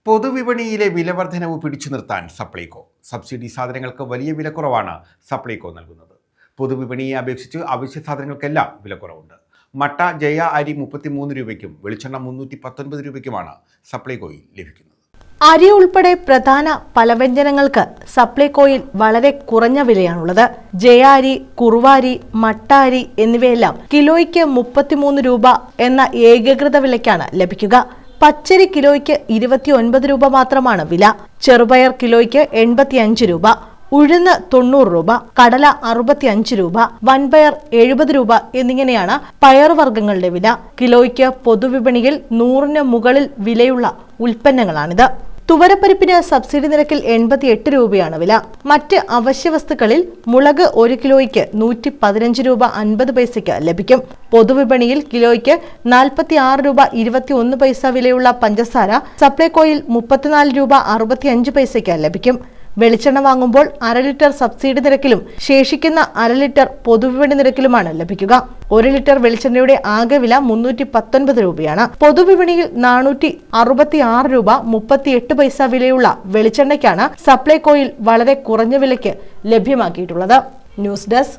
പൊതുവിപണിയിലെ വിലവർദ്ധനവ് പിടിച്ചു നിർത്താൻ സപ്ലൈകോ. സബ്സിഡി സാധനങ്ങൾക്ക് വലിയ വിലക്കുറവാണ് സപ്ലൈകോ നൽകുന്നത്. പൊതുവിപണിയെ അപേക്ഷിച്ച് അവശ്യ സാധനങ്ങൾക്കെല്ലാം വിലക്കുറവുണ്ട്. മട്ട ജയ അരി 33 രൂപയ്ക്കും വെളിച്ചെണ്ണ 319 രൂപയ്ക്കുമാണ് സപ്ലൈകോയിൽ ലഭിക്കുന്നത്. അരി ഉൾപ്പെടെ പ്രധാന പലവ്യഞ്ജനങ്ങൾക്ക് സപ്ലൈകോയിൽ വളരെ കുറഞ്ഞ വിലയാണുള്ളത്. ജയ അരി, കുറുവാരി, മട്ട അരി എന്നിവയെല്ലാം കിലോയ്ക്ക് 33 രൂപ എന്ന ഏകീകൃത വിലയ്ക്കാണ് ലഭിക്കുക. പച്ചരി കിലോയ്ക്ക് 29 രൂപ മാത്രമാണ് വില. ചെറുപയർ കിലോയ്ക്ക് 85 രൂപ, ഉഴുന്ന് 90 രൂപ, കടല 65 രൂപ, വൻപയർ 70 രൂപ എന്നിങ്ങനെയാണ് പയറുവർഗ്ഗങ്ങളുടെ വില. കിലോയ്ക്ക് പൊതുവിപണിയിൽ 100-ന് മുകളിൽ വിലയുള്ള ഉൽപ്പന്നങ്ങളാണിത്. തുവരപ്പരിപ്പിന് സബ്സിഡി നിരക്കിൽ 88 രൂപയാണ് വില. മറ്റ് അവശ്യവസ്തുക്കളിൽ മുളക് 1 കിലോയ്ക്ക് 115 രൂപ 50 പൈസയ്ക്ക് ലഭിക്കും. പൊതുവിപണിയിൽ കിലോയ്ക്ക് 46 രൂപ 21 പൈസ വിലയുള്ള പഞ്ചസാര സപ്ലൈകോയിൽ 34 രൂപ 65 പൈസയ്ക്ക് ലഭിക്കും. വെളിച്ചെണ്ണ വാങ്ങുമ്പോൾ 1/2 ലിറ്റർ സബ്സിഡി നിരക്കിലും ശേഷിക്കുന്ന 1/2 ലിറ്റർ പൊതുവിപണി നിരക്കിലുമാണ് ലഭിക്കുക. 1 ലിറ്റർ വെളിച്ചെണ്ണയുടെ ആകെ വില 319 രൂപയാണ്. പൊതുവിപണിയിൽ 466 രൂപ 38 പൈസ വിലയുള്ള വെളിച്ചെണ്ണയ്ക്കാണ് സപ്ലൈകോയിൽ വളരെ കുറഞ്ഞ വിലയ്ക്ക് ലഭ്യമാക്കിയിട്ടുള്ളത്. News desk